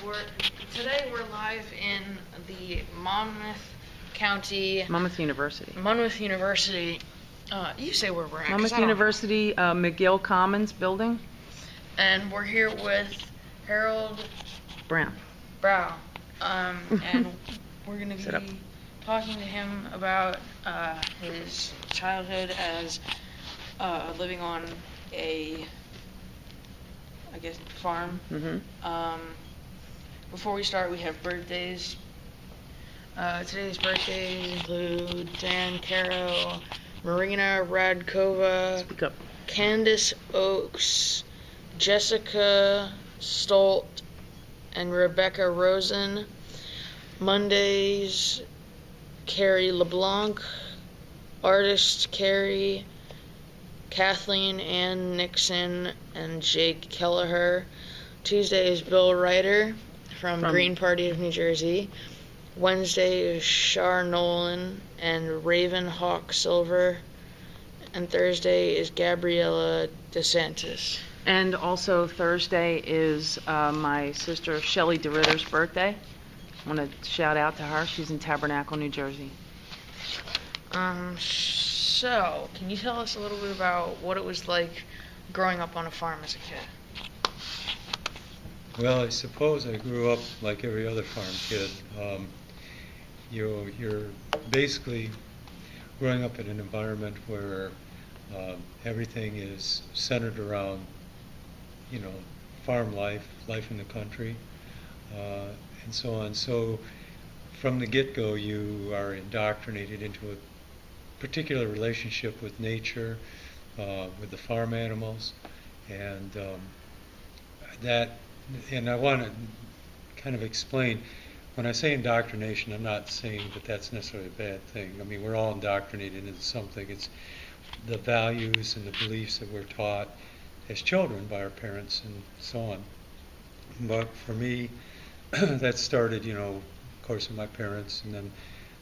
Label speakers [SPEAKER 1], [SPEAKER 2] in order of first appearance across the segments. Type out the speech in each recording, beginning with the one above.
[SPEAKER 1] We're today we're live in the
[SPEAKER 2] Monmouth University.
[SPEAKER 1] Monmouth University. You say where we're at.
[SPEAKER 2] Monmouth University, McGill Commons building.
[SPEAKER 1] And we're here with Harold
[SPEAKER 2] Brown.
[SPEAKER 1] And we're going to be talking to him about his childhood as living on a, I guess, farm.
[SPEAKER 2] Mm-hmm.
[SPEAKER 1] Before we start, we have birthdays. Today's birthdays include Dan Caro, Marina Radkova, Candace Oakes, Jessica Stolt, and Rebecca Rosen. Mondays, Carrie LeBlanc, artist Carrie, Kathleen Ann Nixon, and Jake Kelleher. Tuesday is Bill Ryder from Green Party of New Jersey. Wednesday is Shar Nolan and Raven Hawk Silver. And Thursday is Gabriella DeSantis.
[SPEAKER 2] And also Thursday is my sister Shelley DeRitter's birthday. I want to shout out to her. She's in Tabernacle, New Jersey.
[SPEAKER 1] So, can you tell us a little bit about what it was like growing up on a farm as a kid?
[SPEAKER 3] Well, I suppose I grew up like every other farm kid. You're basically growing up in an environment where everything is centered around, farm life in the country, and so on. So from the get-go, you are indoctrinated into a particular relationship with nature, with the farm animals, and and I want to kind of explain, when I say indoctrination, I'm not saying that that's necessarily a bad thing. I mean, we're all indoctrinated into something. It's the values and the beliefs that we're taught as children by our parents and so on. But for me, that started, of course, with my parents, and then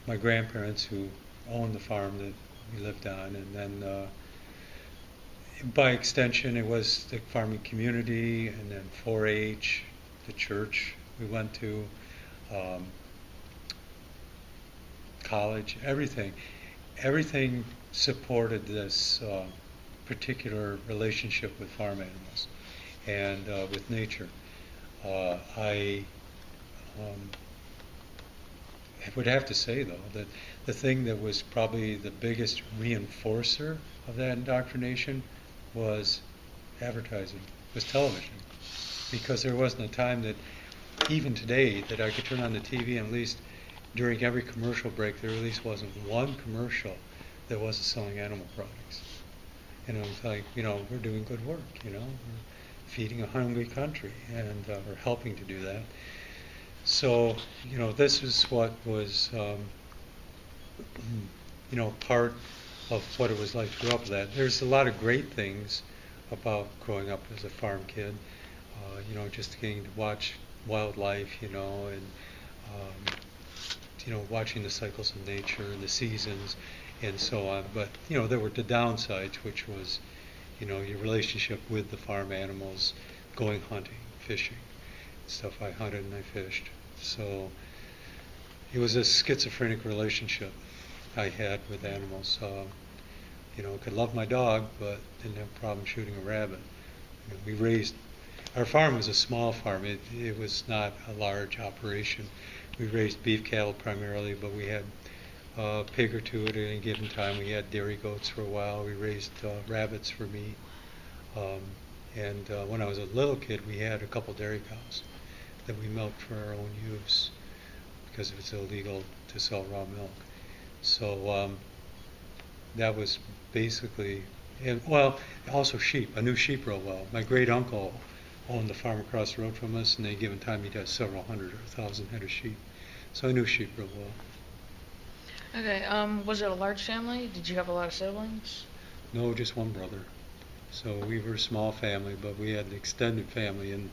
[SPEAKER 3] my grandparents who owned the farm that we lived on, and then by extension, it was the farming community, and then 4-H, the church we went to, college, everything supported this particular relationship with farm animals and with nature. I would have to say, though, that the thing that was probably the biggest reinforcer of that indoctrination was advertising, was television. Because there wasn't a time that, even today, that I could turn on the TV and at least during every commercial break there at least wasn't one commercial that wasn't selling animal products. And it was like, we're doing good work, we're feeding a hungry country, and we're helping to do that. So, this is what was, part of what it was like to grow up with that. There's a lot of great things about growing up as a farm kid, just getting to watch wildlife, and watching the cycles of nature and the seasons and so on. But, there were the downsides, which was, your relationship with the farm animals, going hunting, fishing, stuff. I hunted and I fished. So it was a schizophrenic relationship I had with animals. Could love my dog, but didn't have a problem shooting a rabbit. Our farm was a small farm. It was not a large operation. We raised beef cattle primarily, but we had a pig or two at any given time. We had dairy goats for a while. We raised rabbits for meat. And when I was a little kid, we had a couple dairy cows that we milked for our own use because it was illegal to sell raw milk. So that was basically, also sheep. I knew sheep real well. My great uncle owned the farm across the road from us, and at any given time he'd have several hundred or 1,000 head of sheep. So I knew sheep real well.
[SPEAKER 1] Okay, was it a large family? Did you have a lot of siblings?
[SPEAKER 3] No, just one brother. So we were a small family, but we had an extended family, and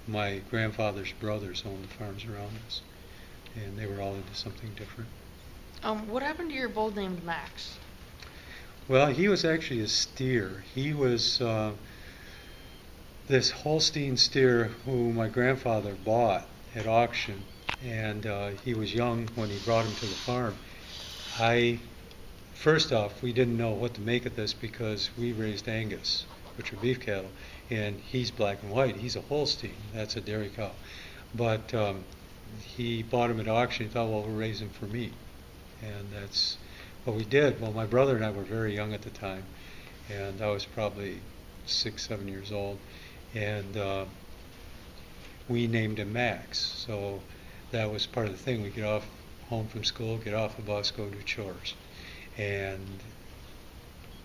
[SPEAKER 3] my grandfather's brothers owned the farms around us, and they were all into something different.
[SPEAKER 1] What happened to your bull named Max?
[SPEAKER 3] Well, he was actually a steer. He was this Holstein steer who my grandfather bought at auction, and he was young when he brought him to the farm. First off, we didn't know what to make of this because we raised Angus, which are beef cattle, and he's black and white. He's a Holstein. That's a dairy cow. But he bought him at auction. He thought, well, we'll raise him for meat. And that's what we did. Well, my brother and I were very young at the time, and I was probably 6, 7 years old. And we named him Max. So that was part of the thing. We get off home from school, get off the bus, go do chores. And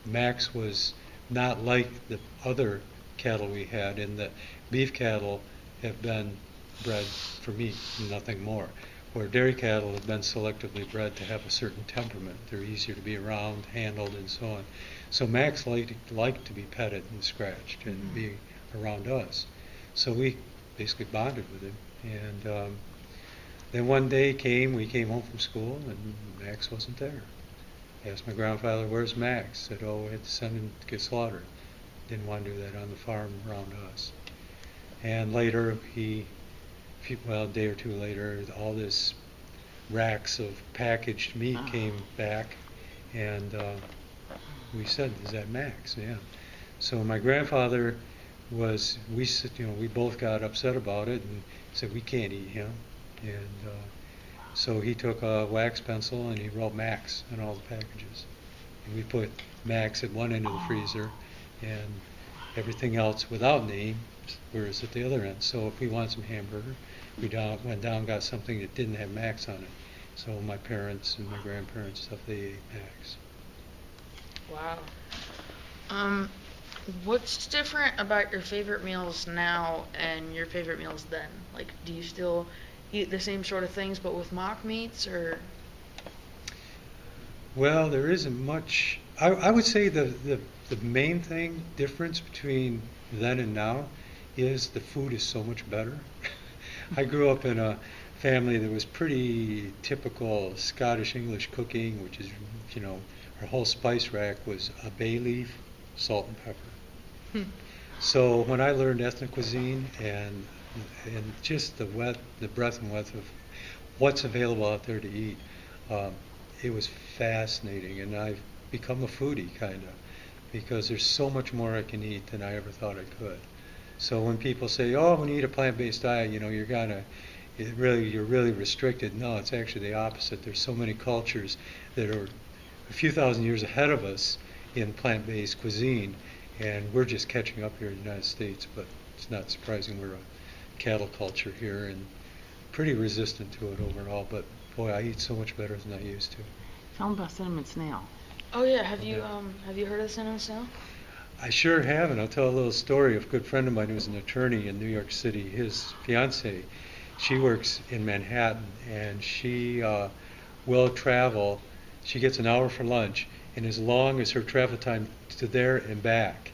[SPEAKER 3] Max was not like the other cattle we had, in that beef cattle have been bred for meat and nothing more, where dairy cattle have been selectively bred to have a certain temperament. They're easier to be around, handled, and so on. So Max liked to be petted and scratched and be around us. So we basically bonded with him. And then one day we came home from school, and Max wasn't there. I asked my grandfather, where's Max? Said, oh, we had to send him to get slaughtered. Didn't want to do that on the farm around us. And later, a day or two later, all this racks of packaged meat came back, and we said, is that Max? Yeah. So my grandfather we both got upset about it and said, we can't eat him. And so he took a wax pencil and he wrote Max on all the packages. And we put Max at one end of the freezer and everything else without name was at the other end. So if we wanted some hamburger, we went down and got something that didn't have Max on it. So my parents and my grandparents stuff, they ate Max.
[SPEAKER 1] Wow. What's different about your favorite meals now and your favorite meals then? Like, do you still eat the same sort of things but with mock meats, or?
[SPEAKER 3] Well, there isn't much. I would say the main difference between then and now is the food is so much better. I grew up in a family that was pretty typical Scottish English cooking, which is, our whole spice rack was a bay leaf, salt and pepper. So when I learned ethnic cuisine and just the breadth and width of what's available out there to eat, it was fascinating, and I've become a foodie kind of, because there's so much more I can eat than I ever thought I could. So when people say, "Oh, when you eat a plant-based diet, you're really restricted," no, it's actually the opposite. There's so many cultures that are a few thousand years ahead of us in plant-based cuisine, and we're just catching up here in the United States. But it's not surprising, we're a cattle culture here and pretty resistant to it overall. But boy, I eat so much better than I used to.
[SPEAKER 2] Tell them about cinnamon snail.
[SPEAKER 1] Oh yeah, have you heard of the cinnamon snail?
[SPEAKER 3] I sure have, and I'll tell a little story of a good friend of mine who's an attorney in New York City. His fiancée, she works in Manhattan, and she will travel. She gets an hour for lunch, and as long as her travel time to there and back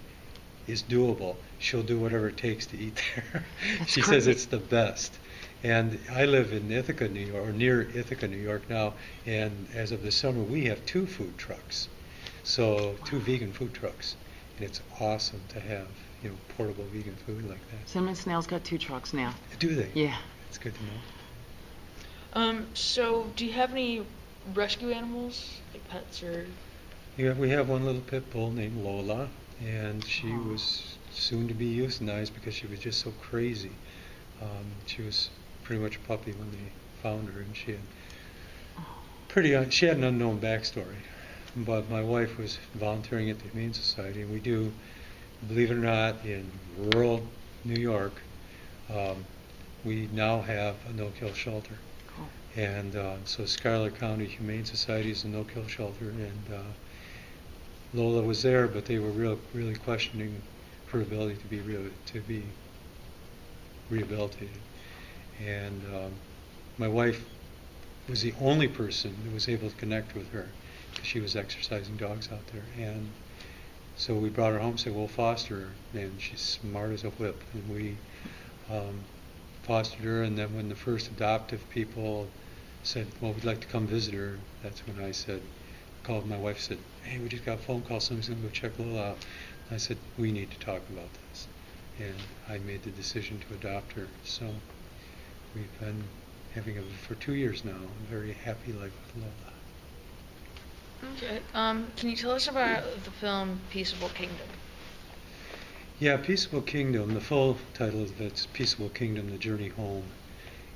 [SPEAKER 3] is doable, she'll do whatever it takes to eat there. She says it's the best. And I live in Ithaca, New York, or near Ithaca, New York now, and as of this summer, we have 2 food trucks. So 2 vegan food trucks. And it's awesome to have, portable vegan food like that.
[SPEAKER 2] Cinnamon Snail's got 2 trucks now.
[SPEAKER 3] Do they?
[SPEAKER 2] Yeah.
[SPEAKER 3] It's good to know.
[SPEAKER 1] So do you have any rescue animals, like pets or?
[SPEAKER 3] Yeah, we have one little pit bull named Lola, and she was soon to be euthanized because she was just so crazy. She was pretty much a puppy when they found her, and she had an unknown backstory. But my wife was volunteering at the Humane Society, and we do, believe it or not, in rural New York, we now have a no-kill shelter.
[SPEAKER 2] Cool.
[SPEAKER 3] And so Schuyler County Humane Society is a no-kill shelter, and Lola was there, but they were really questioning her ability to be rehabilitated. And my wife was the only person who was able to connect with her, because she was exercising dogs out there. And so we brought her home and said, we'll foster her. And she's smart as a whip. And we fostered her. And then when the first adoptive people said, well, we'd like to come visit her, that's when I called my wife and said, hey, we just got a phone call, somebody's going to go check Lola out. And I said, we need to talk about this. And I made the decision to adopt her. So we've been having it for 2 years now. I'm very happy life with Lola.
[SPEAKER 1] Okay. Can you tell us about the film Peaceable Kingdom?
[SPEAKER 3] Yeah, Peaceable Kingdom, the full title of it's Peaceable Kingdom, The Journey Home,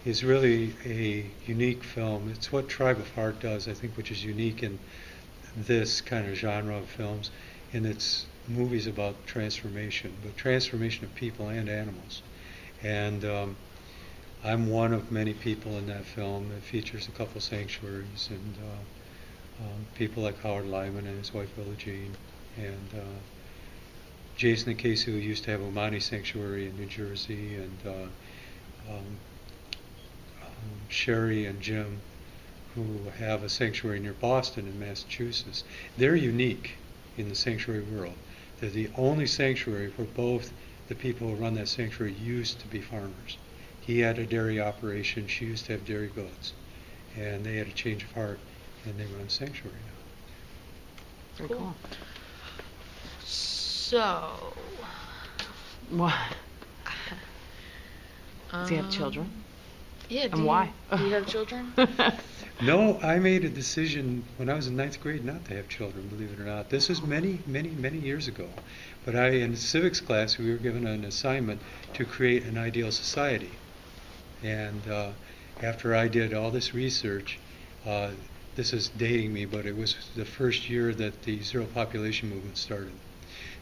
[SPEAKER 3] is really a unique film. It's what Tribe of Heart does, I think, which is unique in this kind of genre of films, and it's movies about transformation, but transformation of people and animals. And I'm one of many people in that film. It features a couple sanctuaries and people like Howard Lyman and his wife Billie Jean, and Jason and Casey, who used to have Omani Sanctuary in New Jersey, and Sherry and Jim, who have a sanctuary near Boston in Massachusetts. They're unique in the sanctuary world. They're the only sanctuary where both the people who run that sanctuary used to be farmers. He had a dairy operation, she used to have dairy goats, and they had a change of heart, and they run a sanctuary now.
[SPEAKER 2] Very cool.
[SPEAKER 1] So,
[SPEAKER 2] What? Does he have children?
[SPEAKER 1] Yeah.
[SPEAKER 2] And why?
[SPEAKER 1] Do you have children?
[SPEAKER 3] No, I made a decision when I was in 9th grade not to have children, believe it or not. This was many, many, many years ago. But in civics class, we were given an assignment to create an ideal society. And after I did all this research, this is dating me, but it was the first year that the zero population movement started.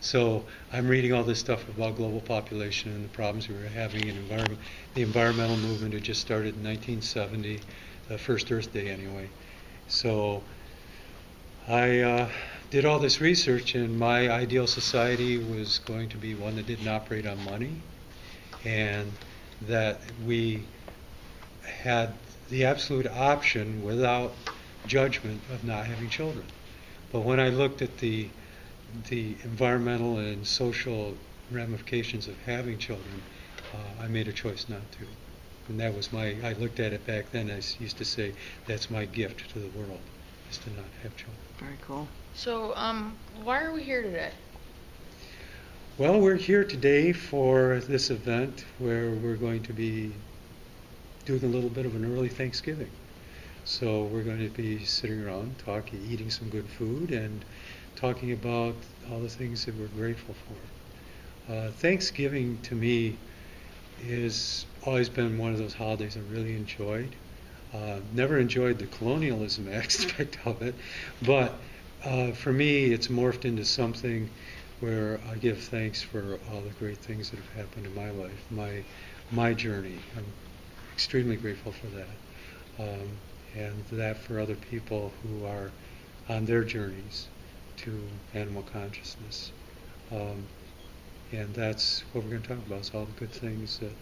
[SPEAKER 3] So I'm reading all this stuff about global population and the problems we were having in environment. The environmental movement had just started in 1970, the first Earth Day anyway. So I did all this research, and my ideal society was going to be one that didn't operate on money, and that we had the absolute option without judgment of not having children. But when I looked at the environmental and social ramifications of having children, I made a choice not to. And that was I looked at it back then, I used to say, that's my gift to the world, is to not have children.
[SPEAKER 2] Very cool.
[SPEAKER 1] So, why are we here today?
[SPEAKER 3] Well, we're here today for this event where we're going to be doing a little bit of an early Thanksgiving. So we're going to be sitting around talking, eating some good food, and talking about all the things that we're grateful for. Thanksgiving to me has always been one of those holidays I really enjoyed. Never enjoyed the colonialism aspect of it, but for me it's morphed into something where I give thanks for all the great things that have happened in my life, my journey. I'm extremely grateful for that, and that for other people who are on their journeys to animal consciousness. And that's what we're going to talk about, is all the good things that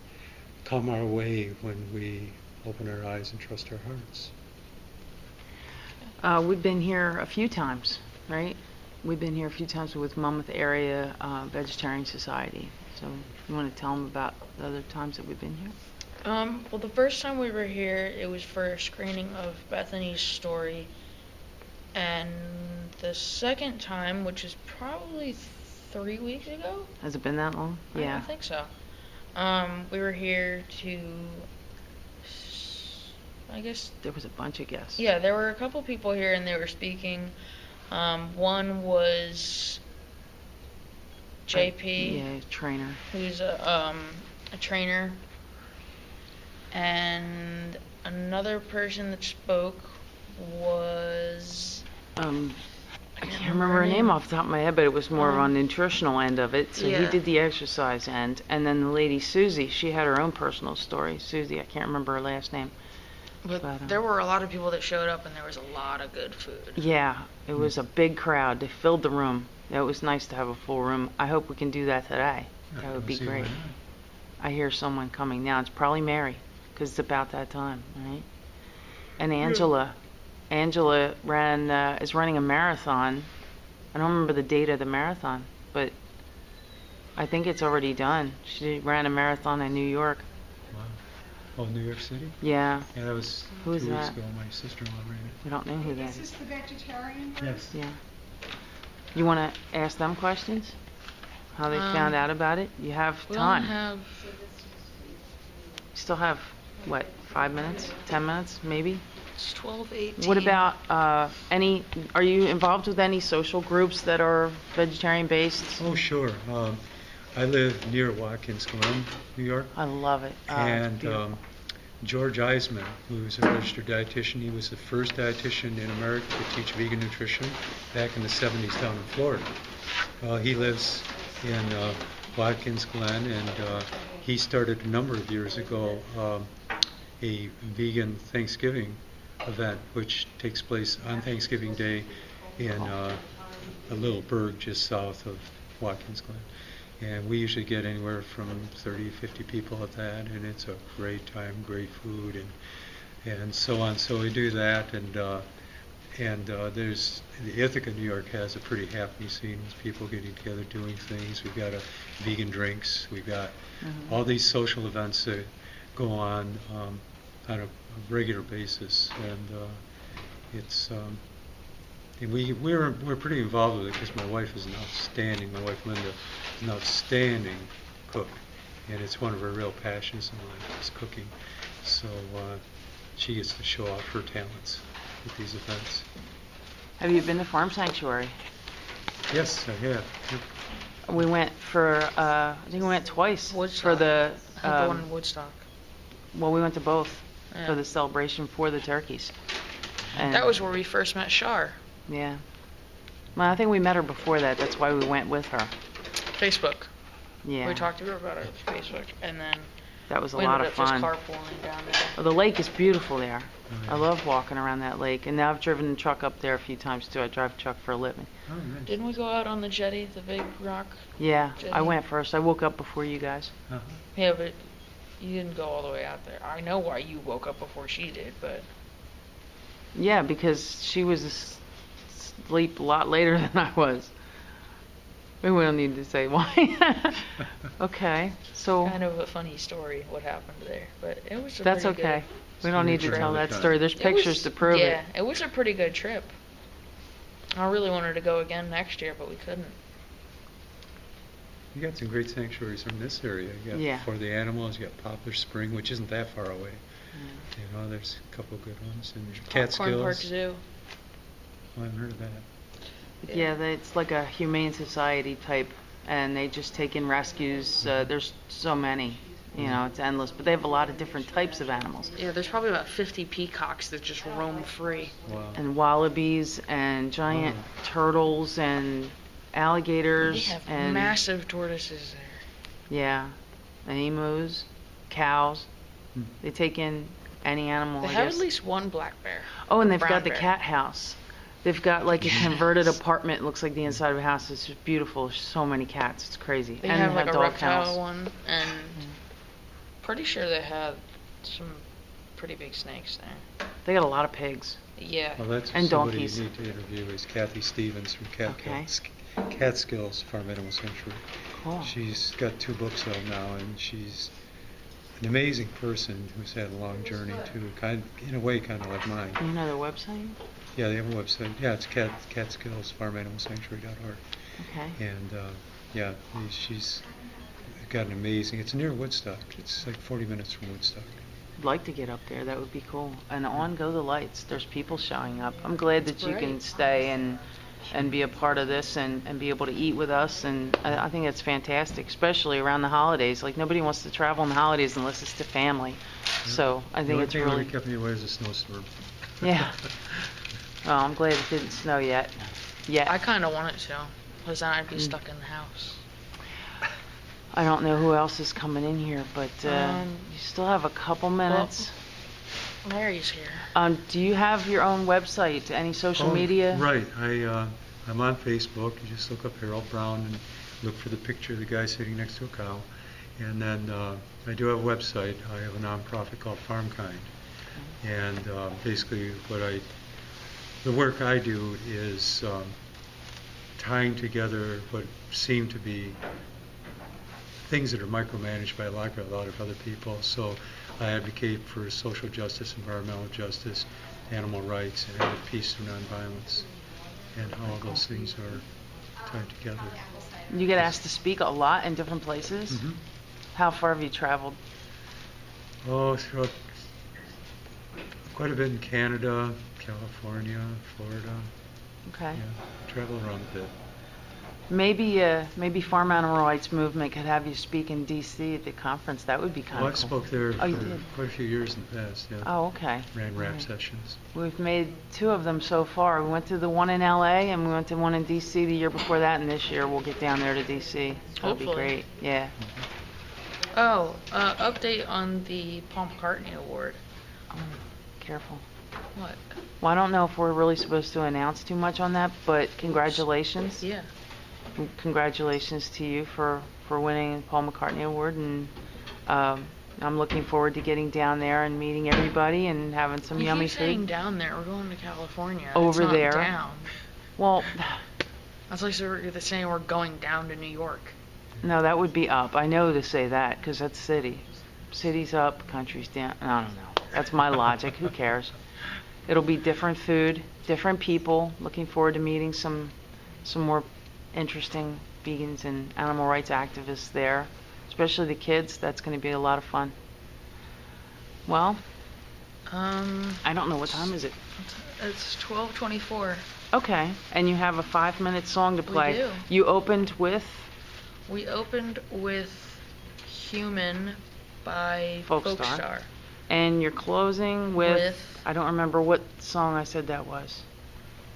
[SPEAKER 3] come our way when we open our eyes and trust our hearts.
[SPEAKER 2] We've been here a few times, right? We've been here a few times with Monmouth Area Vegetarian Society. So you want to tell them about the other times that we've been here?
[SPEAKER 1] Well, the first time we were here, it was for a screening of Bethany's story. And the second time, which is probably 3 weeks ago?
[SPEAKER 2] Has it been that long? Yeah.
[SPEAKER 1] I think so. We were here to, I guess...
[SPEAKER 2] There was a bunch of guests.
[SPEAKER 1] Yeah, there were a couple people here and they were speaking. One was JP.
[SPEAKER 2] Yeah, trainer.
[SPEAKER 1] Who's a trainer. And another person that spoke was...
[SPEAKER 2] I can't remember her name off the top of my head, but it was more on the nutritional end of it. So
[SPEAKER 1] Yeah.
[SPEAKER 2] he did the exercise end. And then the lady, Susie, she had her own personal story. Susie, I can't remember her last name.
[SPEAKER 1] But there were a lot of people that showed up and there was a lot of good food.
[SPEAKER 2] Yeah, it was a big crowd. They filled the room. It was nice to have a full room. I hope we can do that today. That would be great. I hear someone coming now. It's probably Mary, because it's about that time, right? And Angela. Angela is running a marathon. I don't remember the date of the marathon, but I think it's already done. She ran a marathon in New York.
[SPEAKER 3] Wow. Oh, New York City?
[SPEAKER 2] Yeah.
[SPEAKER 3] Yeah, that was
[SPEAKER 2] Who is
[SPEAKER 3] 2 weeks
[SPEAKER 2] that?
[SPEAKER 3] ago. My sister-in-law ran it.
[SPEAKER 2] We don't know who that
[SPEAKER 4] Is this
[SPEAKER 2] is.
[SPEAKER 4] the vegetarian person?
[SPEAKER 3] Yes.
[SPEAKER 2] Yeah. You want to ask them questions? How they found out about it? You have
[SPEAKER 1] We
[SPEAKER 2] time.
[SPEAKER 1] only have...
[SPEAKER 2] Still have what, 5 minutes, 10 minutes, maybe?
[SPEAKER 1] It's 12:18.
[SPEAKER 2] What about are you involved with any social groups that are vegetarian-based?
[SPEAKER 3] Oh, sure. I live near Watkins Glen, New York.
[SPEAKER 2] I love it.
[SPEAKER 3] And George Eisman, who's a registered dietitian, he was the first dietitian in America to teach vegan nutrition back in the 70s down in Florida. He lives in Watkins Glen, and he started a number of years ago a vegan Thanksgiving event, which takes place on Thanksgiving Day in a little burg just south of Watkins Glen. And we usually get anywhere from 30, 50 people at that, and it's a great time, great food, and so on. So we do that, and there's the Ithaca, New York has a pretty happy scene with people getting together, doing things. We've got vegan drinks. We've got all these social events that go on a regular basis, and it's. And we're pretty involved with it because my wife is my wife Linda is an outstanding cook, and it's one of her real passions in life is cooking. So she gets to show off her talents at these events.
[SPEAKER 2] Have you been to Farm Sanctuary?
[SPEAKER 3] Yes, I have. Yep.
[SPEAKER 2] We went for, I think we went twice
[SPEAKER 1] Woodstock.
[SPEAKER 2] for the
[SPEAKER 1] one in Woodstock.
[SPEAKER 2] well, we went to both
[SPEAKER 1] Yeah.
[SPEAKER 2] for the celebration for the turkeys. And
[SPEAKER 1] That was where we first met Shar.
[SPEAKER 2] yeah. Well, I think we met her before that. That's why we went with her.
[SPEAKER 1] Facebook.
[SPEAKER 2] Yeah.
[SPEAKER 1] We talked to her about it on Facebook, and then
[SPEAKER 2] That was a
[SPEAKER 1] we
[SPEAKER 2] lot
[SPEAKER 1] ended
[SPEAKER 2] of
[SPEAKER 1] up
[SPEAKER 2] fun.
[SPEAKER 1] just carpooling down there.
[SPEAKER 2] Well, the lake is beautiful there.
[SPEAKER 3] Oh,
[SPEAKER 2] I
[SPEAKER 3] yeah.
[SPEAKER 2] love walking around that lake, and now I've driven the truck up there a few times too. I drive a truck for a living.
[SPEAKER 3] Oh, nice.
[SPEAKER 1] Didn't we go out on the jetty, the big rock?
[SPEAKER 2] Yeah, I
[SPEAKER 1] Jenny?
[SPEAKER 2] went first. I woke up before you guys.
[SPEAKER 3] Uh-huh.
[SPEAKER 1] Yeah, but you didn't go all the way out there. I know why you woke up before she did, but
[SPEAKER 2] Yeah, because she was asleep a lot later than I was. We don't need to say why. Okay, so
[SPEAKER 1] kind of a funny story what happened there. But it was a
[SPEAKER 2] that's
[SPEAKER 1] pretty
[SPEAKER 2] okay. We don't need to
[SPEAKER 3] Trip.
[SPEAKER 2] tell that story. There's
[SPEAKER 1] It
[SPEAKER 2] pictures
[SPEAKER 1] was-
[SPEAKER 2] to prove
[SPEAKER 1] yeah,
[SPEAKER 2] it.
[SPEAKER 1] it was a pretty good trip. I really wanted to go again next year, but we couldn't.
[SPEAKER 3] You got some great sanctuaries in this area. You got
[SPEAKER 2] Yeah.
[SPEAKER 3] For the Animals, you got Poplar Spring, which isn't that far away. You know, there's a couple of good ones. And
[SPEAKER 1] Popcorn Park
[SPEAKER 3] Catskills.
[SPEAKER 1] Zoo.
[SPEAKER 3] Oh, I haven't heard of that.
[SPEAKER 2] Yeah, it's like a humane society type, and they just take in rescues. There's so many, you know, it's endless. But they have a lot of different types of animals,
[SPEAKER 1] Yeah, there's probably about 50 peacocks that just roam free.
[SPEAKER 3] Wow.
[SPEAKER 2] and wallabies, and giant
[SPEAKER 3] Wow.
[SPEAKER 2] turtles, and
[SPEAKER 1] They
[SPEAKER 2] alligators,
[SPEAKER 1] have
[SPEAKER 2] and
[SPEAKER 1] massive tortoises there.
[SPEAKER 2] yeah, and emus, cows.
[SPEAKER 3] Hmm.
[SPEAKER 2] They take in any animal.
[SPEAKER 1] They
[SPEAKER 2] I
[SPEAKER 1] have
[SPEAKER 2] guess.
[SPEAKER 1] at least one black bear.
[SPEAKER 2] Oh, and they've
[SPEAKER 1] brown
[SPEAKER 2] got the
[SPEAKER 1] bear.
[SPEAKER 2] cat house. They've got like a converted apartment. It looks like the inside of a house. It's just beautiful. There's so many cats. It's crazy.
[SPEAKER 1] They
[SPEAKER 2] and
[SPEAKER 1] have
[SPEAKER 2] they
[SPEAKER 1] like
[SPEAKER 2] have
[SPEAKER 1] a
[SPEAKER 2] dog
[SPEAKER 1] reptile
[SPEAKER 2] kennels.
[SPEAKER 1] one, and pretty sure they had some pretty big snakes there.
[SPEAKER 2] They got a lot of pigs.
[SPEAKER 1] Yeah.
[SPEAKER 3] Well, that's
[SPEAKER 2] And
[SPEAKER 3] somebody
[SPEAKER 2] donkeys.
[SPEAKER 3] you need to interview is Kathy Stevens from
[SPEAKER 2] Okay.
[SPEAKER 3] Catskills Farm Animal Sanctuary.
[SPEAKER 2] Cool.
[SPEAKER 3] She's got 2 books out now, and she's an amazing person who's had a long journey too, in a way, kind of like mine.
[SPEAKER 2] You know their website?
[SPEAKER 3] Yeah, they have a website. Yeah, it's Catskills Farm Animal Sanctuary.org.
[SPEAKER 2] Okay.
[SPEAKER 3] And yeah, she's got an amazing. It's near Woodstock. It's like 40 minutes from Woodstock.
[SPEAKER 2] I'd like to get up there. That would be cool. And on go the lights. There's people showing up. I'm glad that you can
[SPEAKER 1] Great.
[SPEAKER 2] stay and be a part of this and be able to eat with us. And I think that's fantastic, especially around the holidays. Like nobody wants to travel on the holidays unless it's to family. So I
[SPEAKER 3] The
[SPEAKER 2] think
[SPEAKER 3] only
[SPEAKER 2] it's
[SPEAKER 3] thing
[SPEAKER 2] really,
[SPEAKER 3] that kept me away is a snowstorm.
[SPEAKER 2] yeah. Well, I'm glad it didn't snow yet. Yet.
[SPEAKER 1] I kind of want it to, because then I'd be stuck in the house.
[SPEAKER 2] I don't know who else is coming in here, but you still have a couple minutes.
[SPEAKER 1] Mary's here.
[SPEAKER 2] Do you have your own website? Any social
[SPEAKER 3] Oh,
[SPEAKER 2] media?
[SPEAKER 3] Right. I'm on Facebook. You just look up Harold Brown and look for the picture of the guy sitting next to a cow. And then I do have a website. I have a nonprofit called FarmKind. And basically the work I do is tying together what seem to be things that are micromanaged by a lot of other people. So I advocate for social justice, environmental justice, animal rights, and have peace through nonviolence, and how all those things are tied together.
[SPEAKER 2] You get asked to speak a lot in different places.
[SPEAKER 3] Mhm.
[SPEAKER 2] How far have you traveled?
[SPEAKER 3] Oh, throughout Quite a bit in Canada, California, Florida.
[SPEAKER 2] Okay.
[SPEAKER 3] Yeah, travel around a bit.
[SPEAKER 2] Maybe Farm Animal Rights Movement could have you speak in D.C. at the conference. That would be kind
[SPEAKER 3] Well,
[SPEAKER 2] of
[SPEAKER 3] I've
[SPEAKER 2] cool.
[SPEAKER 3] spoke there
[SPEAKER 2] Oh, you
[SPEAKER 3] for
[SPEAKER 2] did?
[SPEAKER 3] quite a few years in the past, yeah.
[SPEAKER 2] Oh, okay.
[SPEAKER 3] Ran rap
[SPEAKER 2] Right.
[SPEAKER 3] sessions.
[SPEAKER 2] We've made 2 of them so far. We went to the one in L.A. and we went to one in D.C. the year before that, and this year we'll get down there to D.C. That'll be
[SPEAKER 1] Hopefully.
[SPEAKER 2] great. Yeah.
[SPEAKER 1] Oh, update on the Paul McCartney Award.
[SPEAKER 2] Oh, careful.
[SPEAKER 1] What?
[SPEAKER 2] Well, I don't know if we're really supposed to announce too much on that, but congratulations.
[SPEAKER 1] Yeah.
[SPEAKER 2] Congratulations to you for winning the Paul McCartney Award, and I'm looking forward to getting down there and meeting everybody and having some
[SPEAKER 1] You
[SPEAKER 2] yummy
[SPEAKER 1] keep saying
[SPEAKER 2] food.
[SPEAKER 1] down there. We're going to California.
[SPEAKER 2] Over
[SPEAKER 1] it's not
[SPEAKER 2] there.
[SPEAKER 1] Down.
[SPEAKER 2] Well,
[SPEAKER 1] That's like you're saying we're going down to New York.
[SPEAKER 2] no, that would be up. I know to say that because that's city. City's up, country's down. I don't know. That's my logic. Who cares? It'll be different food, different people. Looking forward to meeting some more interesting vegans and animal rights activists there, especially the kids. That's going to be a lot of fun. Well, I don't know, what time is it?
[SPEAKER 1] It's 12:24.
[SPEAKER 2] Okay, and you have a 5-minute song to play.
[SPEAKER 1] We do.
[SPEAKER 2] You opened with
[SPEAKER 1] We opened with Human by
[SPEAKER 2] Folkstar.
[SPEAKER 1] Folkstar.
[SPEAKER 2] and you're closing with I don't remember what song I said that was.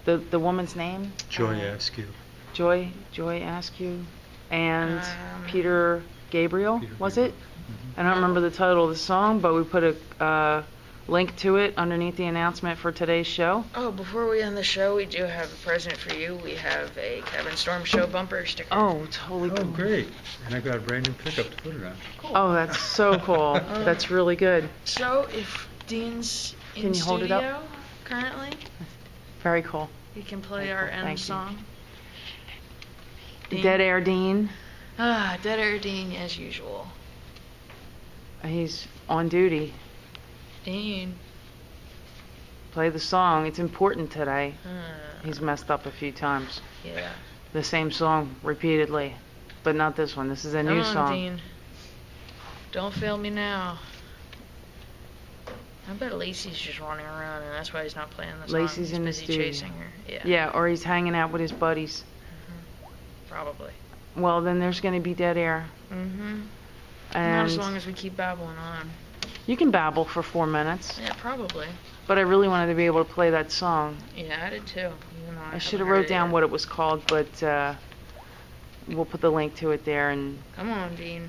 [SPEAKER 2] The woman's name?
[SPEAKER 3] Joy Askew.
[SPEAKER 2] Joy Askew and
[SPEAKER 1] Um,
[SPEAKER 2] Peter Gabriel,
[SPEAKER 3] Peter
[SPEAKER 2] was
[SPEAKER 3] Gabriel.
[SPEAKER 2] it? I don't remember the title of the song, but we put a link to it underneath the announcement for today's show.
[SPEAKER 1] Oh, before we end the show, we do have a present for you. We have a Kevin Storm Show bumper sticker.
[SPEAKER 2] Oh, totally
[SPEAKER 3] Oh,
[SPEAKER 2] cool.
[SPEAKER 3] great. And I got a brand new pickup to put it on.
[SPEAKER 2] Oh, that's so cool. That's really good.
[SPEAKER 1] So, if Dean's in
[SPEAKER 2] Can you hold it
[SPEAKER 1] studio
[SPEAKER 2] up?
[SPEAKER 1] currently,
[SPEAKER 2] Very cool.
[SPEAKER 1] he can play
[SPEAKER 2] Very
[SPEAKER 1] our
[SPEAKER 2] cool.
[SPEAKER 1] end
[SPEAKER 2] Thank you.
[SPEAKER 1] song.
[SPEAKER 2] Dead Air Dean,
[SPEAKER 1] Dead Air Dean as usual.
[SPEAKER 2] he's on duty.
[SPEAKER 1] Dean.
[SPEAKER 2] Play the song. It's important today.
[SPEAKER 1] Uh,
[SPEAKER 2] He's messed up a few times.
[SPEAKER 1] yeah.
[SPEAKER 2] The same song repeatedly, but not this one. This is a
[SPEAKER 1] Come
[SPEAKER 2] new
[SPEAKER 1] on,
[SPEAKER 2] song.
[SPEAKER 1] Dean. Don't fail me now. I bet Lacey's just running around, and that's why he's not playing the song.
[SPEAKER 2] Lacey's
[SPEAKER 1] He's
[SPEAKER 2] in the
[SPEAKER 1] busy
[SPEAKER 2] studio.
[SPEAKER 1] chasing her. Yeah.
[SPEAKER 2] Yeah, or he's hanging out with his buddies.
[SPEAKER 1] Probably.
[SPEAKER 2] Well, then there's going to be dead air.
[SPEAKER 1] Mm-hmm. Not
[SPEAKER 2] And
[SPEAKER 1] as long as we keep babbling on.
[SPEAKER 2] you can babble for 4 minutes,
[SPEAKER 1] Yeah, probably.
[SPEAKER 2] but I really wanted to be able to play that song.
[SPEAKER 1] Yeah, I did too. Even though
[SPEAKER 2] I
[SPEAKER 1] haven't
[SPEAKER 2] should have
[SPEAKER 1] heard
[SPEAKER 2] wrote
[SPEAKER 1] it
[SPEAKER 2] down
[SPEAKER 1] yet.
[SPEAKER 2] what it was called, but we'll put the link to it there. And
[SPEAKER 1] Come on, Dean.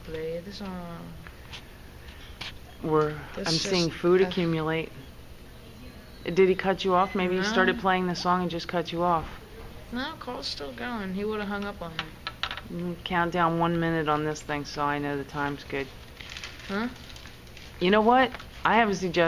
[SPEAKER 1] Play the song.
[SPEAKER 2] I'm
[SPEAKER 1] That's
[SPEAKER 2] seeing
[SPEAKER 1] just-
[SPEAKER 2] food
[SPEAKER 1] that's-
[SPEAKER 2] accumulate. Did he cut you off? Maybe he
[SPEAKER 1] No.
[SPEAKER 2] started playing the song and just cut you off.
[SPEAKER 1] No, call's still going. He would have hung up on me.
[SPEAKER 2] Count down 1 minute on this thing so I know the time's good.
[SPEAKER 1] Huh?
[SPEAKER 2] You know what? I have a suggestion.